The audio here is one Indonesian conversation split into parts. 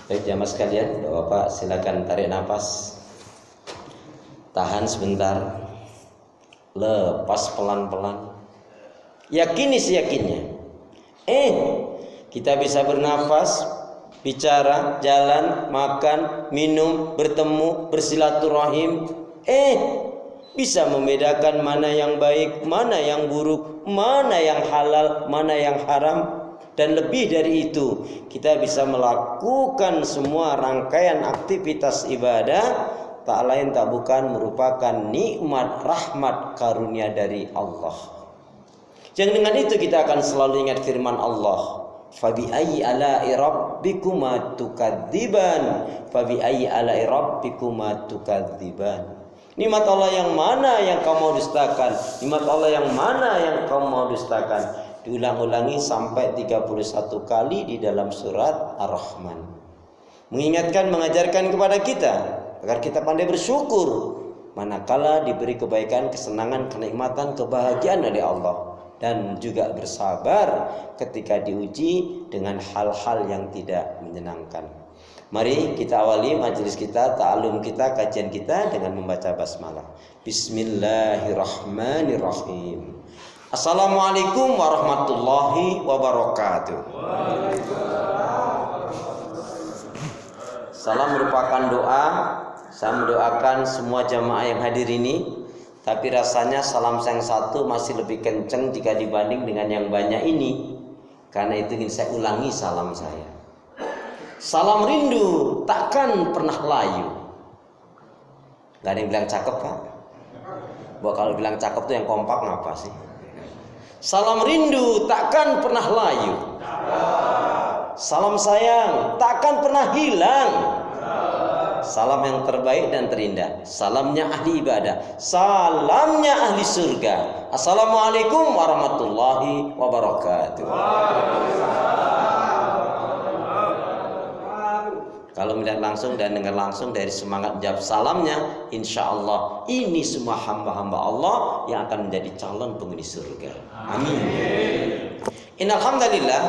Baik jamaah sekalian, Bapak silakan tarik nafas. Tahan sebentar. Lepas pelan-pelan. Yakini seyakinnya. Kita bisa bernafas, bicara, jalan, makan, minum, bertemu, bersilaturahim. Bisa membedakan mana yang baik, mana yang buruk, mana yang halal, mana yang haram. Dan lebih dari itu, kita bisa melakukan semua rangkaian aktivitas ibadah, tak lain tak bukan merupakan nikmat, rahmat, karunia dari Allah. Yang dengan itu kita akan selalu ingat firman Allah, Fabi ayyi ala'i rabbikuma tukadziban, Fabi ayyi ala'i rabbikuma tukadziban. Nikmat Allah yang mana yang kau mau dustakan? Nikmat Allah yang mana yang kau mau dustakan? Diulang-ulangi sampai 31 kali di dalam surat Ar-Rahman. Mengingatkan, mengajarkan kepada kita agar kita pandai bersyukur manakala diberi kebaikan, kesenangan, kenikmatan, kebahagiaan dari Allah, dan juga bersabar ketika diuji dengan hal-hal yang tidak menyenangkan. Mari kita awali majelis kita, ta'alum kita, kajian kita dengan membaca basmalah. Bismillahirrahmanirrahim. Assalamualaikum warahmatullahi wabarakatuh. Salam merupakan doa. Saya mendoakan semua jamaah yang hadir ini. Tapi rasanya salam yang satu masih lebih kencang jika dibanding dengan yang banyak ini. Karena itu ingin saya ulangi salam saya. Salam rindu takkan pernah layu. Gak ada yang bilang cakep, Pak? Bahwa kalau bilang cakep tuh yang kompak ngapa sih? Salam rindu takkan pernah layu. Salam sayang takkan pernah hilang. Salam yang terbaik dan terindah, salamnya ahli ibadah, salamnya ahli surga. Assalamualaikum warahmatullahi wabarakatuh. Kalau melihat langsung dan dengar langsung dari semangat jawab salamnya, insya Allah ini semua hamba-hamba Allah yang akan menjadi calon penghuni surga. Amin. Innal hamdalillah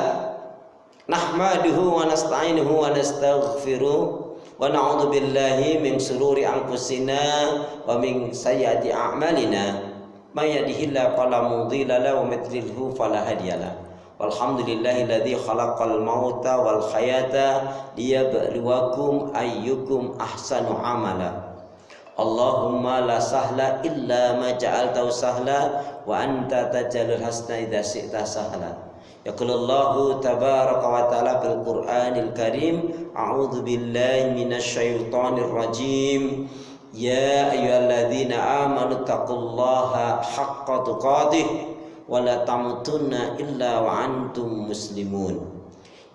nahmaduhu wa nasta'inuhu wa nastaghfiruh wa na'udzu billahi min shururi anfusina wa min sayyiati a'malina. May yahdihillahu fala mudilla lahu wa may yudlilhu fala hadiya lahu. Walhamdulillahilladzi khalaqal mauta wal hayata liyabluwakum ayyukum ahsanu amala. Allahumma la sahla illa ma ja'altahu sahla wa anta taj'alul hasna idza syi'ta sahla. Yaqulullahu tabaraka wa ta'ala fil Qur'anil Karim, a'udzu billahi minasy syaithanir rajim. Ya ayyuhalladzina amanu taqullaha haqqa tuqatih wa la tamutunna illa wa antum muslimun.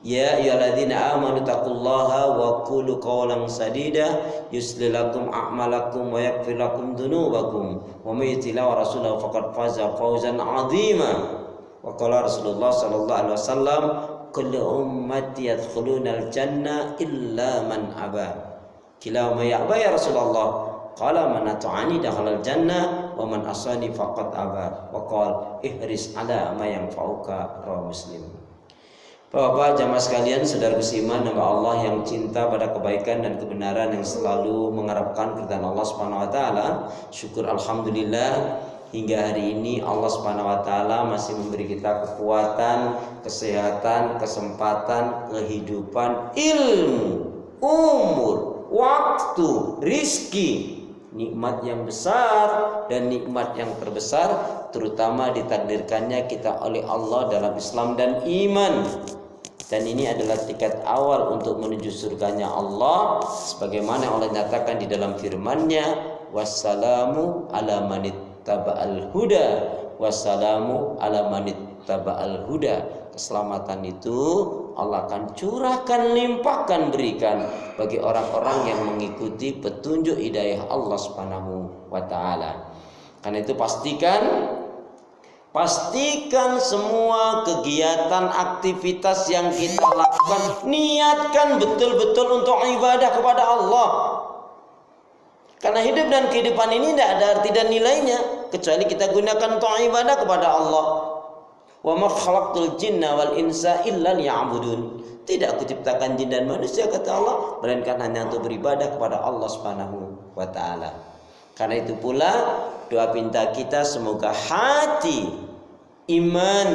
Ya ayyuhalladzina amanu taqullaha wa qulu qawlan sadida yuslih lakum a'malakum wa yaghfir lakum dzunubakum wa may yuti'illah wa rasulahu faqad faza fawzan 'azima. Wa qala Rasulullah sallallahu alaihi wasallam, kullu ummati yadkhulunal jannah illa man aba. Kila ma ya'ba ya Rasulullah? Qala man ata'ani dakhalal jannah wa man asani faqad aba. Wa qala ihris ala ma yanfa'uka, rawahu Muslim. Bapak jamaah sekalian, saudara beriman hamba Allah yang cinta pada kebaikan dan kebenaran, yang selalu mengharapkan keridhaan Allah Subhanahu wa taala. Syukur alhamdulillah hingga hari ini Allah Subhanahu wa taala masih memberi kita kekuatan, kesehatan, kesempatan, kehidupan, ilmu, umur, waktu, rizki. Nikmat yang besar dan nikmat yang terbesar, terutama ditakdirkannya kita oleh Allah dalam Islam dan iman. Dan ini adalah tiket awal untuk menuju surganya Allah, sebagaimana Allah nyatakan di dalam firman-Nya, wassalamu ala manittaba'al huda, wassalamu ala manittaba'al huda. Keselamatan itu Allah akan curahkan, limpahkan, berikan bagi orang-orang yang mengikuti petunjuk hidayah Allah Subhanahu wa taala. Karena itu pastikan semua kegiatan, aktivitas yang kita lakukan, niatkan betul-betul untuk ibadah kepada Allah. Karena hidup dan kehidupan ini tidak ada arti dan nilainya kecuali kita gunakan untuk ibadah kepada Allah. Wa ma khalaqtul jinna wal insa illa liya'budun. Tidak aku ciptakan jin dan manusia, kata Allah, melainkan hanya untuk beribadah kepada Allah Subhanahu wa taala. Karena itu pula doa pinta kita semoga hati, iman,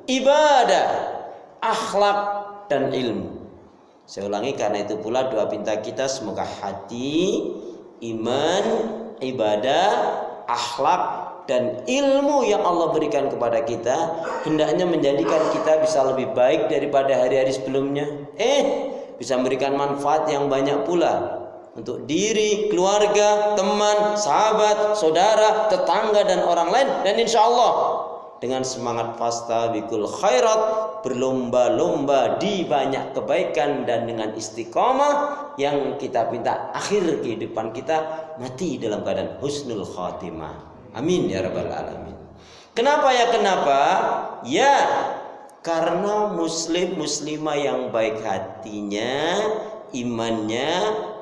ibadah, akhlak dan ilmu. Saya ulangi, karena itu pula doa pinta kita semoga hati, iman, ibadah, akhlak dan ilmu yang Allah berikan kepada kita hendaknya menjadikan kita bisa lebih baik daripada hari-hari sebelumnya. Bisa memberikan manfaat yang banyak pula untuk diri, keluarga, teman, sahabat, saudara, tetangga dan orang lain. Dan insya Allah dengan semangat fastabiqul khairat, berlomba-lomba di banyak kebaikan, dan dengan istiqomah yang kita minta akhir kehidupan kita mati dalam keadaan husnul khatimah. Amin ya rabbal alamin. Kenapa ya? Kenapa? Ya, karena muslim muslimah yang baik hatinya, imannya,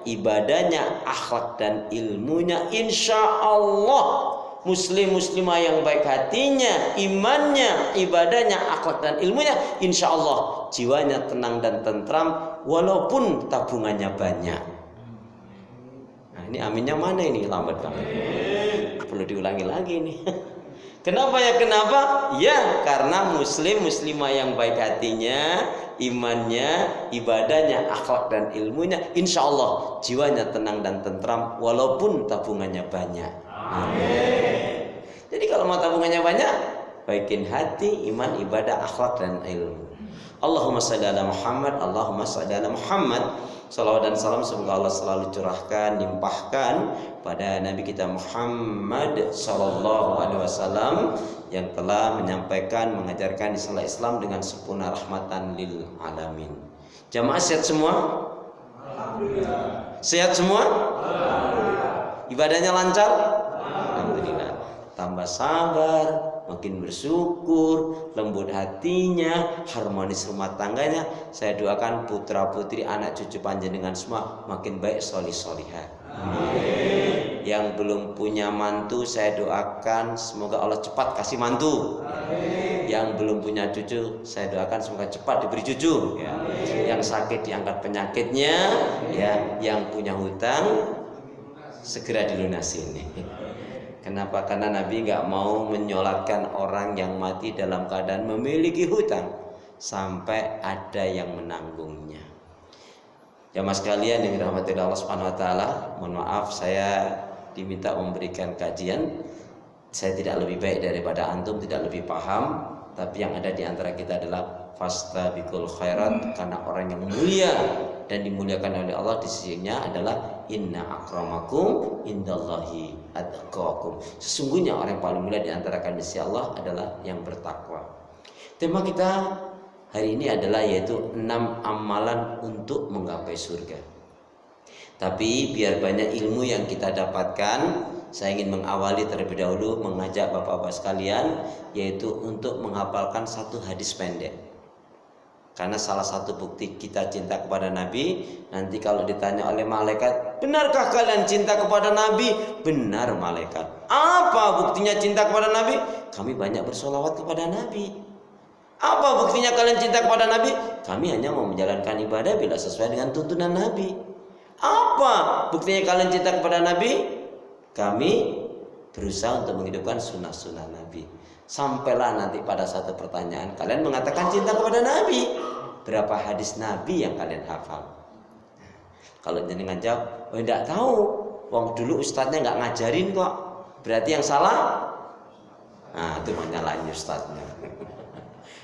ibadahnya, akhlak dan ilmunya, insya Allah muslim muslimah yang baik hatinya, imannya, ibadahnya, akhlak dan ilmunya, insya Allah jiwanya tenang dan tentram walaupun tabungannya banyak. Nah, ini aminnya mana ini? Lambat banget. Perlu diulangi lagi nih. Kenapa ya? Kenapa? Ya, karena muslim muslimah yang baik hatinya, imannya, ibadahnya, akhlak dan ilmunya, insya Allah jiwanya tenang dan tentram walaupun tabungannya banyak. Amin. Jadi kalau mau tabungannya banyak, baikin hati, iman, ibadah, akhlak dan ilmu. Allahumma shalli ala Muhammad, Allahumma shalli ala Muhammad. Salawat dan salam semoga Allah selalu curahkan, limpahkan pada Nabi kita Muhammad sallallahu alaihi wasallam yang telah menyampaikan, mengajarkan risalah Islam dengan sempurna rahmatan lil alamin. Jamaah sehat semua? Alhamdulillah. Sehat semua? Alhamdulillah. Ibadahnya lancar? Alhamdulillah. Tambah sabar, makin bersyukur, lembut hatinya, harmonis rumah tangganya. Saya doakan putra putri, anak cucu panjenengan semua makin baik, solih solihah. Amin. Yang belum punya mantu, saya doakan semoga Allah cepat kasih mantu. Amin. Yang belum punya cucu, saya doakan semoga cepat diberi cucu. Ya. Yang sakit diangkat penyakitnya. Ya. Yang punya hutang segera dilunasi ini. Kenapa? Karena Nabi nggak mau menyolatkan orang yang mati dalam keadaan memiliki hutang sampai ada yang menanggungnya. Jamaah sekalian yang dirahmati Allah Subhanahu wa taala, mohon maaf saya diminta memberikan kajian. Saya tidak lebih baik daripada antum, tidak lebih paham, tapi yang ada di antara kita adalah fastabiqul khairat, karena orang yang mulia dan dimuliakan oleh Allah di sisinya adalah inna akramakum indallahi atqakum. Sesungguhnya orang yang paling mulia di antara kalian di sisi Allah adalah yang bertakwa. Tema kita hari ini adalah yaitu 6 amalan untuk menggapai surga. Tapi biar banyak ilmu yang kita dapatkan, saya ingin mengawali terlebih dahulu mengajak bapak-bapak sekalian yaitu untuk menghafalkan satu hadis pendek. Karena salah satu bukti kita cinta kepada Nabi, nanti kalau ditanya oleh malaikat, benarkah kalian cinta kepada Nabi? Benar malaikat. Apa buktinya cinta kepada Nabi? Kami banyak bersolawat kepada Nabi. Apa buktinya kalian cinta kepada Nabi? Kami hanya mau menjalankan ibadah bila sesuai dengan tuntunan Nabi. Apa buktinya kalian cinta kepada Nabi? Kami berusaha untuk menghidupkan sunnah-sunnah Nabi. Sampailah nanti pada satu pertanyaan, kalian mengatakan cinta kepada Nabi. Berapa hadis Nabi yang kalian hafal? Kalau jenengan jawab, tidak tahu. Wong dulu ustadznya nggak ngajarin kok. Berarti yang salah? Nah, itu menyalahin ustadznya.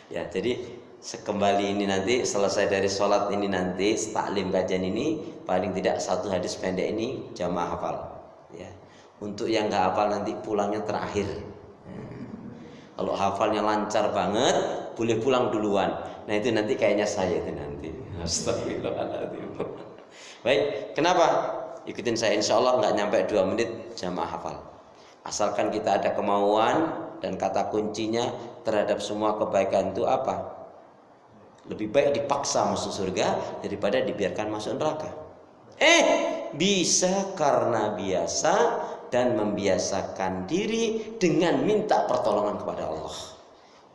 Ya, jadi sekembali ini nanti selesai dari sholat ini nanti taklim kajian ini paling tidak satu hadis pendek ini jamaah hafal. Ya, untuk yang nggak hafal nanti pulangnya terakhir. Kalau hafalnya lancar banget, boleh pulang duluan. Nah itu nanti kayaknya saya itu nanti. Astagfirullahaladzim. Baik, kenapa? Ikutin saya, insya Allah nggak nyampe 2 menit jamaah hafal. Asalkan kita ada kemauan dan kata kuncinya terhadap semua kebaikan itu apa? Lebih baik dipaksa masuk surga daripada dibiarkan masuk neraka. Bisa karena biasa dan membiasakan diri dengan minta pertolongan kepada Allah.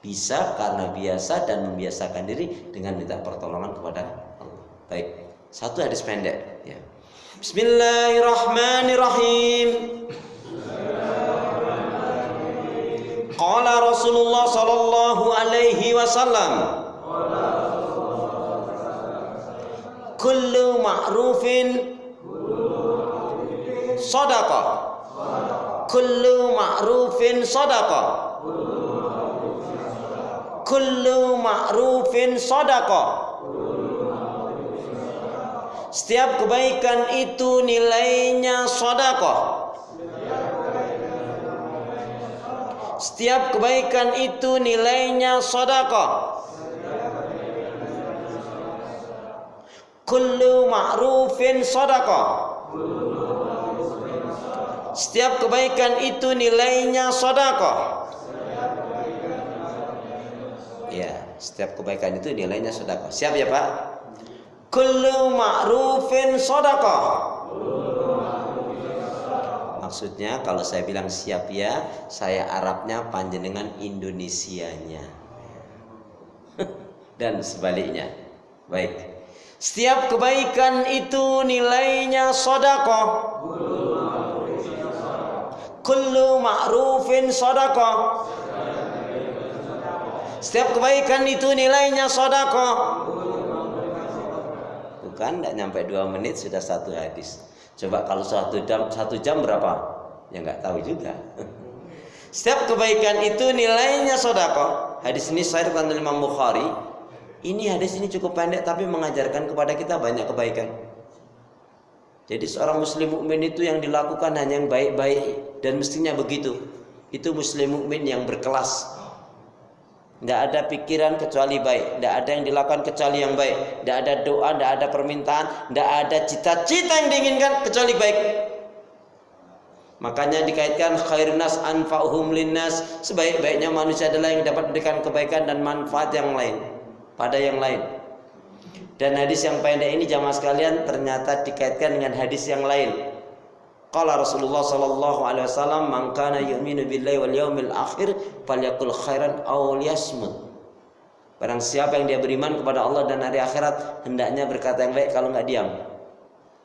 Bisa karena biasa dan membiasakan diri dengan minta pertolongan kepada Allah. Baik, satu hadis pendek ya. Bismillahirrahmanirrahim. Qala Rasulullah sallallahu alaihi wasallam, kullu ma'rufin shadaqah. Kullu ma'rufin shadaqah. Kullu ma'rufin shadaqah. Setiap kebaikan itu nilainya sedekah. Setiap kebaikan itu nilainya sedekah. Kullu ma'rufin sedekah. Setiap kebaikan itu nilainya sedekah. Ya, setiap kebaikan itu nilainya sedekah. Siap ya Pak? Kullu ma'rufin sedekah. Maksudnya kalau saya bilang siap ya, saya Arabnya, panjenengan Indonesianya. Dan sebaliknya. Baik. Setiap kebaikan itu nilainya sedekah. Kullu ma'rufin sedekah. Setiap kebaikan itu nilainya sedekah. Bukan, tidak nyampe 2 menit sudah satu hadis. Coba kalau 1 jam berapa? Ya nggak tahu juga. Setiap kebaikan itu nilainya sedekah. Hadis ini sahih riwayat Imam Bukhari. Ini hadis ini cukup pendek tapi mengajarkan kepada kita banyak kebaikan. Jadi seorang muslim mukmin itu yang dilakukan hanya yang baik-baik, dan mestinya begitu. Itu muslim mukmin yang berkelas. Tidak ada pikiran kecuali baik. Tidak ada yang dilakukan kecuali yang baik. Tidak ada doa, tidak ada permintaan, tidak ada cita-cita yang diinginkan kecuali baik. Makanya dikaitkan khairun nas anfa'uhum linnas. Sebaik-baiknya manusia adalah yang dapat memberikan kebaikan dan manfaat yang lain pada yang lain. Dan hadis yang pendek ini jamaah sekalian ternyata dikaitkan dengan hadis yang lain. Qala Rasulullah sallallahu alaihi wasallam, "Man kana yu'minu billahi wal yaumil akhir falyakul khairan aw liyasmut." Barang siapa yang dia beriman kepada Allah dan hari akhirat, hendaknya berkata yang baik, kalau enggak diam.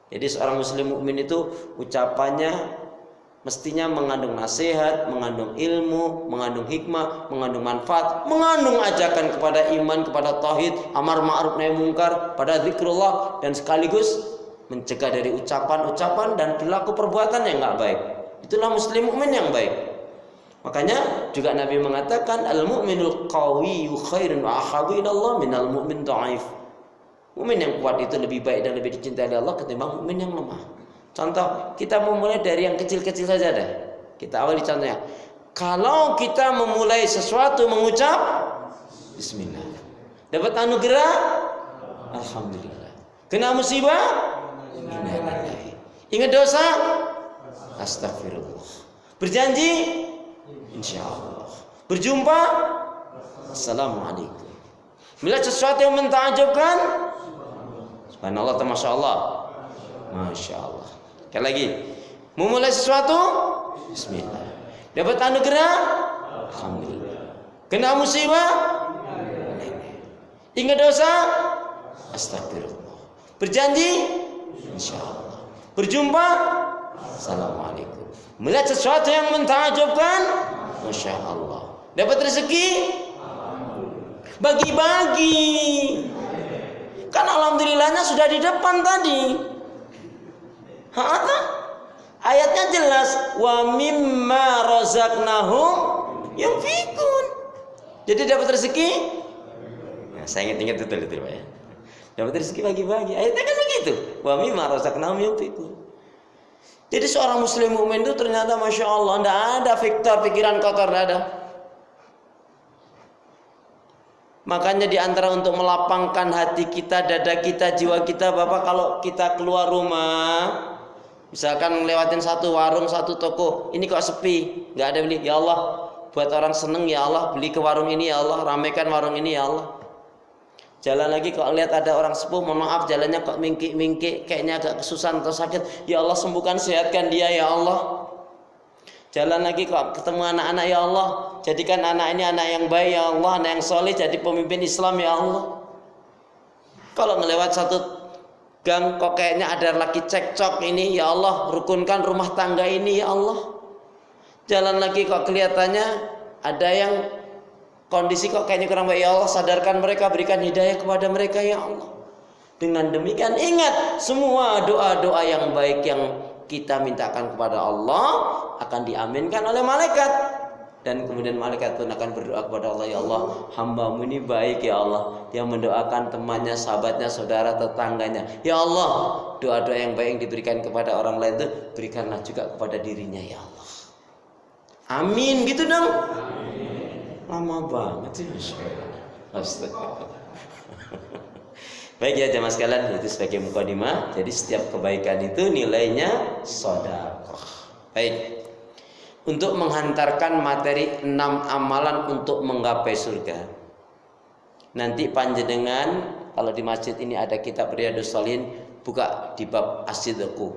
Jadi seorang muslim mukmin itu ucapannya mestinya mengandung nasihat, mengandung ilmu, mengandung hikmah, mengandung manfaat, mengandung ajakan kepada iman, kepada tauhid, amar ma'ruf nahi munkar, pada zikrullah, dan sekaligus mencegah dari ucapan-ucapan dan perilaku perbuatan yang enggak baik. Itulah muslim mukmin yang baik. Makanya juga Nabi mengatakan al-mu'minul qawiyyu khairun wa ahabbu ila Allah minal mu'min dha'if. Mukmin yang kuat itu lebih baik dan lebih dicintai oleh Allah ketimbang mukmin yang lemah. Contoh, kita memulai dari yang kecil-kecil saja deh. Kita awali contohnya. Kalau kita memulai sesuatu mengucap bismillah, dapat anugerah alhamdulillah. Kena musibah, ingat dosa, astagfirullah. Berjanji, insyaallah. Berjumpa, assalamualaikum. Melihat sesuatu yang mentakjubkan, subhanallah, masya Allah, masya Allah. Sekali lagi, memulai sesuatu, bismillah. Dapat anugerah, alhamdulillah. Kena musibah, ingat dosa, astagfirullah. Berjanji, insyaallah. Berjumpa, assalamualaikum. Melihat sesuatu yang mentakjubkan, masya Allah. Dapat rezeki, bagi-bagi. Kan alhamdulillahnya sudah di depan tadi. Ayatnya jelas, wa mimma razaqnahum yunfikun. Jadi dapat rezeki, nah, saya ingat betul itu Pak ya. Dapat rezeki bagi-bagi. Ayatnya kan begitu. Wa mimma razaqnahum yunfikun. Jadi seorang muslim mukmin itu ternyata masya Allah, tidak ada fiktor pikiran kotor, tidak ada. Makanya di antara untuk melapangkan hati kita, dada kita, jiwa kita, Bapak, kalau kita keluar rumah, misalkan lewatin satu warung, satu toko, ini kok sepi, nggak ada beli, ya Allah, buat orang seneng, ya Allah, beli ke warung ini, ya Allah, ramaikan warung ini, ya Allah. Jalan lagi kalau lihat ada orang sepuh, mohon maaf jalannya kok mingkik-mingkik, kayaknya agak kesusahan atau sakit, ya Allah sembuhkan, sehatkan dia, ya Allah. Jalan lagi kok ketemu anak-anak, ya Allah, jadikan anak ini anak yang baik ya Allah, anak yang soleh, jadi pemimpin Islam ya Allah. Kalau ngelewat satu gang kok kayaknya ada lagi cekcok ini, ya Allah, rukunkan rumah tangga ini ya Allah. Jalan lagi kok kelihatannya ada yang kondisi kok kayaknya kurang baik, ya Allah, sadarkan mereka, berikan hidayah kepada mereka ya Allah. Dengan demikian ingat, semua doa-doa yang baik yang kita mintakan kepada Allah akan diaminkan oleh malaikat. Dan kemudian malaikat pun akan berdoa kepada Allah, ya Allah, hamba-Mu ini baik ya Allah, dia mendoakan temannya, sahabatnya, saudara, tetangganya. Ya Allah, doa-doa yang baik yang diberikan kepada orang lain itu berikanlah juga kepada dirinya ya Allah. Amin, gitu dong. Amin. Lama banget sih. Astaga. Baik ya jemaah sekalian, itu sebagai mukadimah. Jadi setiap kebaikan itu nilainya sedekah. Baik. Untuk menghantarkan materi 6 amalan untuk menggapai surga. Nanti panjenengan kalau di masjid ini ada kitab Riyadhus Shalihin, buka di bab as-sidqu.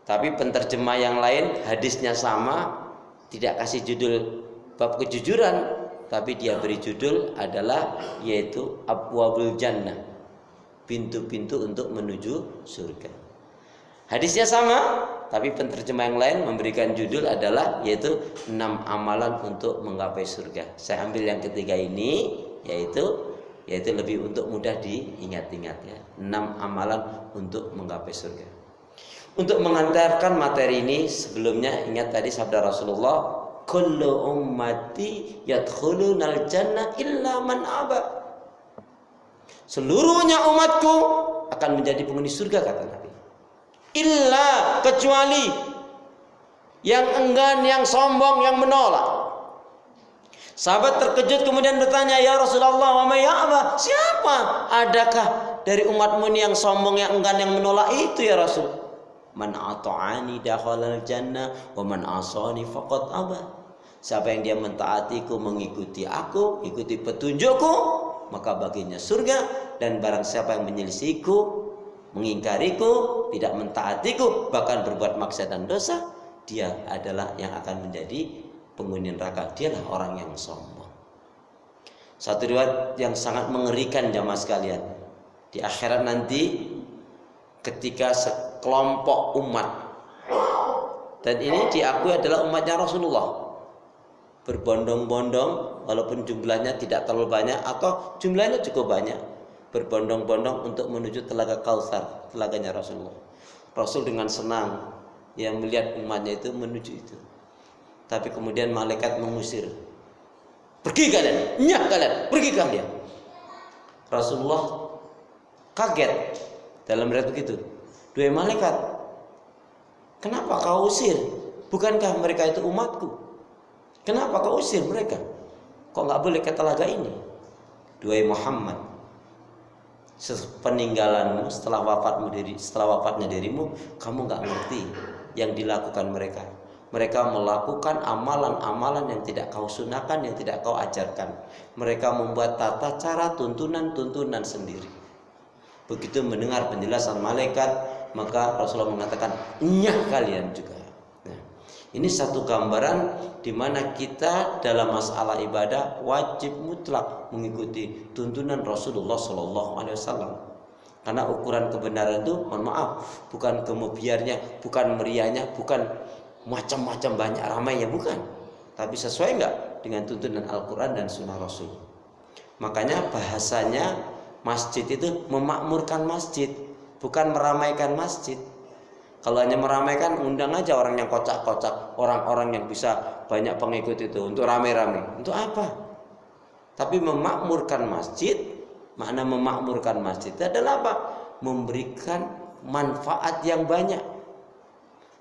Tapi penterjemah yang lain hadisnya sama, tidak kasih judul bab kejujuran, tapi dia beri judul adalah yaitu Abwabul Jannah, pintu-pintu untuk menuju surga. Hadisnya sama, tapi penterjemah yang lain memberikan judul adalah yaitu 6 amalan untuk menggapai surga. Saya ambil yang ketiga ini, yaitu lebih untuk mudah diingat-ingat ya. 6 amalan untuk menggapai surga. Untuk mengantarkan materi ini, sebelumnya ingat tadi sabda Rasulullah, kullu ummati yadkhulunal jannah illa man aba. Seluruhnya umatku akan menjadi penghuni surga, kata Nabi. Illa, kecuali yang enggan, yang sombong, yang menolak. Sahabat terkejut kemudian bertanya, ya Rasulullah, wa may ya'ba? Siapa adakah dari umatmu ini yang sombong, yang enggan, yang menolak itu ya Rasul? Man ata'ani dakhalal jannah wa man asani faqad aba. Siapa yang dia mentaatiku, mengikuti aku, ikuti petunjukku, maka baginya surga. Dan barang siapa yang menyelisihiku, mengingkariku, tidak mentaatiku, bahkan berbuat maksiat dan dosa, dia adalah yang akan menjadi penghuni neraka. Dialah orang yang sombong. Satu riwayat yang sangat mengerikan jamaah sekalian. Di akhirat nanti ketika sekelompok umat, dan ini diakui adalah umatnya Rasulullah, berbondong-bondong, walaupun jumlahnya tidak terlalu banyak atau jumlahnya cukup banyak, berbondong-bondong untuk menuju telaga Kautsar, telaganya Rasulullah. Rasul dengan senang yang melihat umatnya itu menuju itu. Tapi kemudian malaikat mengusir. Pergi kalian, nyah kalian, pergi kalian. Rasulullah kaget dalam riwayat begitu. Dua malaikat, kenapa kau usir? Bukankah mereka itu umatku? Kenapa kau usir mereka? Kok nggak boleh ke telaga ini? Dua Muhammad, peninggalanmu setelah wafatnya dirimu, kamu nggak ngerti yang dilakukan mereka. Mereka melakukan amalan-amalan yang tidak kau sunahkan, yang tidak kau ajarkan. Mereka membuat tata cara, tuntunan-tuntunan sendiri. Begitu mendengar penjelasan malaikat, maka Rasulullah mengatakan, nyah kalian juga. Nah, ini satu gambaran di mana kita dalam masalah ibadah wajib mutlak mengikuti tuntunan Rasulullah SAW. Karena ukuran kebenaran itu, mohon maaf, bukan kemubiarnya, bukan meriahnya, bukan macam-macam banyak ramainya, bukan. Tapi sesuai enggak dengan tuntunan Al-Quran dan Sunnah Rasul. Makanya bahasanya masjid itu memakmurkan masjid, bukan meramaikan masjid. Kalau hanya meramaikan, undang aja orang yang kocak-kocak, orang-orang yang bisa banyak pengikut itu untuk rame-rame. Untuk apa? Tapi memakmurkan masjid, makna memakmurkan masjid adalah apa? Memberikan manfaat yang banyak,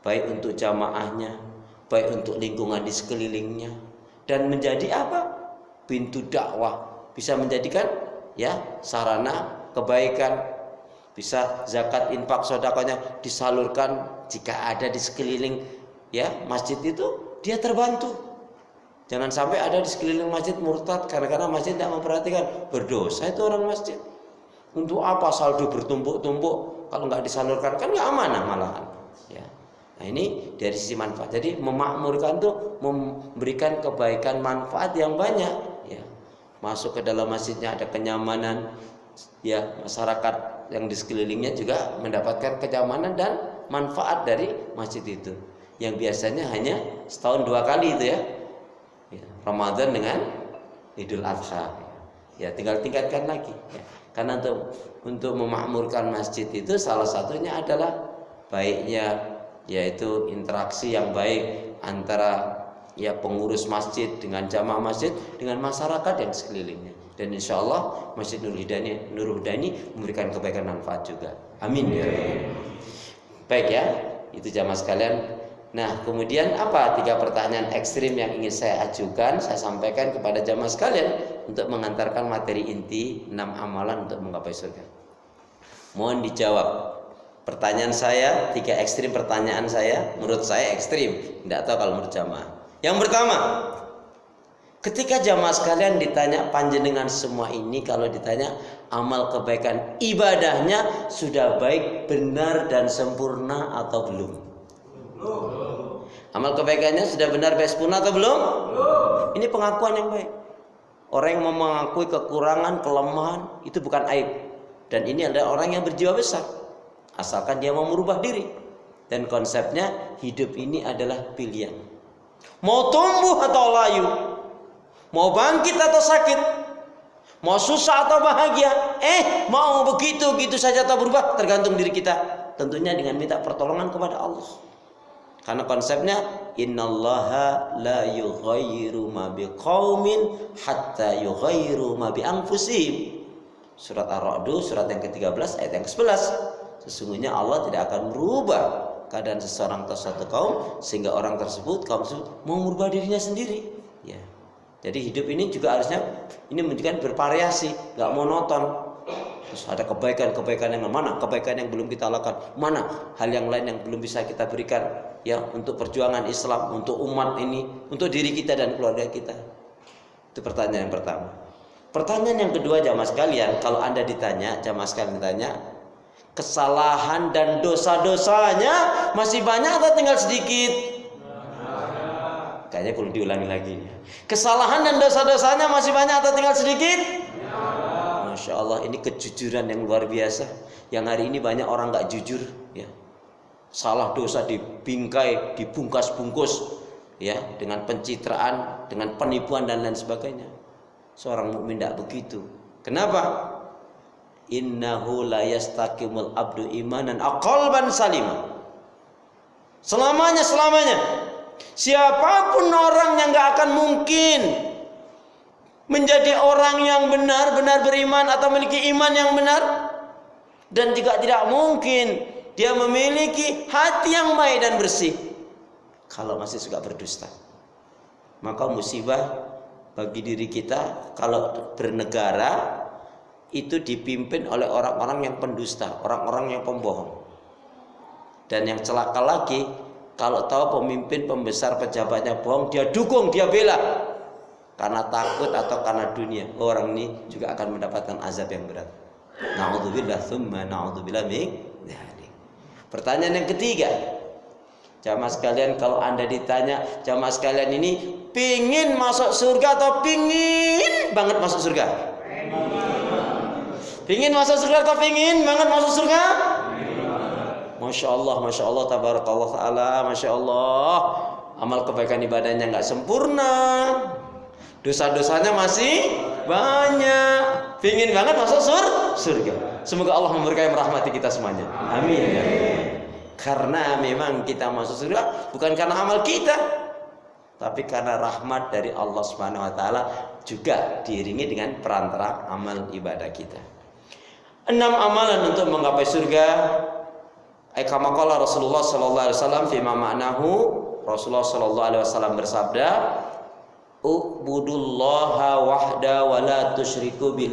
baik untuk jamaahnya, baik untuk lingkungan di sekelilingnya, dan menjadi apa? Pintu dakwah, bisa menjadikan ya sarana kebaikan. Bisa zakat, infak, sedekahnya disalurkan jika ada di sekeliling ya masjid itu, dia terbantu. Jangan sampai ada di sekeliling masjid murtad karena masjid tidak memperhatikan, berdosa itu orang masjid. Untuk apa saldo bertumpuk-tumpuk kalau nggak disalurkan, kan nggak amanah malahan. Ya. Nah, ini dari sisi manfaat. Jadi memakmurkan tuh memberikan kebaikan manfaat yang banyak. Ya. Masuk ke dalam masjidnya ada kenyamanan. Ya, masyarakat yang di sekelilingnya juga mendapatkan kenyamanan dan manfaat dari masjid itu. Yang biasanya hanya setahun 2 kali itu ya. Ramadan dengan Idul Adha. Ya, tinggal tingkatkan lagi. Ya. Karena untuk memakmurkan masjid itu salah satunya adalah baiknya yaitu interaksi yang baik antara ya pengurus masjid dengan jamaah masjid dengan masyarakat yang sekelilingnya. Dan insya Allah Masjid Nurul Huda ini memberikan kebaikan manfaat juga. Amin ya. Baik ya, itu jamaah sekalian. Nah, kemudian apa 3 pertanyaan ekstrim yang ingin saya ajukan, saya sampaikan kepada jamaah sekalian untuk mengantarkan materi inti 6 amalan untuk menggapai surga. Mohon dijawab. Pertanyaan saya, 3 ekstrim pertanyaan saya, menurut saya ekstrim. Tidak tahu kalau menurut jamaah. Yang pertama, ketika jamaah sekalian ditanya panjenengan semua ini, kalau ditanya amal kebaikan ibadahnya sudah baik, benar dan sempurna atau belum? Amal kebaikannya sudah benar, baik, sempurna atau belum? Ini pengakuan yang baik. Orang yang mengakui kekurangan, kelemahan itu bukan aib. Dan ini adalah orang yang berjiwa besar. Asalkan dia mau merubah diri. Dan konsepnya hidup ini adalah pilihan. Mau tumbuh atau layu, mau bangkit atau sakit, mau susah atau bahagia, mau begitu saja atau berubah, tergantung diri kita. Tentunya dengan minta pertolongan kepada Allah. Karena konsepnya innallaha la yughayyiru ma biqaumin hatta yughayyiru ma bi anfusihim. Surat Ar-Ra'd, surat yang ke-13 ayat yang ke-11. Sesungguhnya Allah tidak akan merubah keadaan seseorang atau suatu kaum sehingga orang tersebut, kaum tersebut mau merubah dirinya sendiri. Ya. Jadi hidup ini juga harusnya ini menunjukkan bervariasi, nggak monoton. Terus ada kebaikan yang mana? Kebaikan yang belum kita lakukan. Mana hal yang lain yang belum bisa kita berikan ya untuk perjuangan Islam, untuk umat ini, untuk diri kita dan keluarga kita. Itu pertanyaan yang pertama. Pertanyaan yang kedua jamaah sekalian, kalau Anda ditanya, jamaah sekalian ditanya, kesalahan dan dosa-dosanya masih banyak atau tinggal sedikit? Kayaknya perlu diulangi lagi. Kesalahan dan dosa-dosanya masih banyak atau tinggal sedikit? Masya Allah, ini kejujuran yang luar biasa. Yang hari ini banyak orang gak jujur ya. Salah dosa dibingkai, dibungkas-bungkus ya, dengan pencitraan, dengan penipuan dan lain sebagainya. Seorang mukmin tidak begitu. Kenapa? Innahu la yastaqimul abdu imanan aqalban salima. Selamanya siapapun orang yang gak akan mungkin menjadi orang yang benar-benar beriman atau memiliki iman yang benar, dan juga tidak mungkin dia memiliki hati yang baik dan bersih kalau masih suka berdusta. Maka musibah bagi diri kita kalau bernegara itu dipimpin oleh orang-orang yang pendusta, orang-orang yang pembohong. Dan yang celaka lagi, kalau tahu pemimpin, pembesar, pejabatnya bohong, dia dukung, dia bela. Karena takut atau karena dunia, orang ini juga akan mendapatkan azab yang berat. Na'udzubillah tsumma na'udzubillah min dzalik. Pertanyaan yang ketiga, jamaah sekalian, kalau Anda ditanya, jamaah sekalian ini pingin masuk surga atau pingin banget masuk surga? Pingin masuk surga atau pingin banget masuk surga? Masya Allah, tabarakallah ta'ala, Masya Allah. Amal kebaikan ibadahnya nggak sempurna, dosa-dosanya masih banyak. Pingin banget masuk surga. Semoga Allah memberkahi merahmati kita semuanya. Amin. Karena memang kita masuk surga bukan karena amal kita, tapi karena rahmat dari Allah Subhanahu wa taala, juga diiringi dengan perantara amal ibadah kita. 6 amalan untuk menggapai surga. Kama qala Rasulullah sallallahu alaihi wasallam fi ma ma'nahu. Rasulullah sallallahu alaihi wasallam bersabda, "Ubudullaha wahda wa la tusyriku bil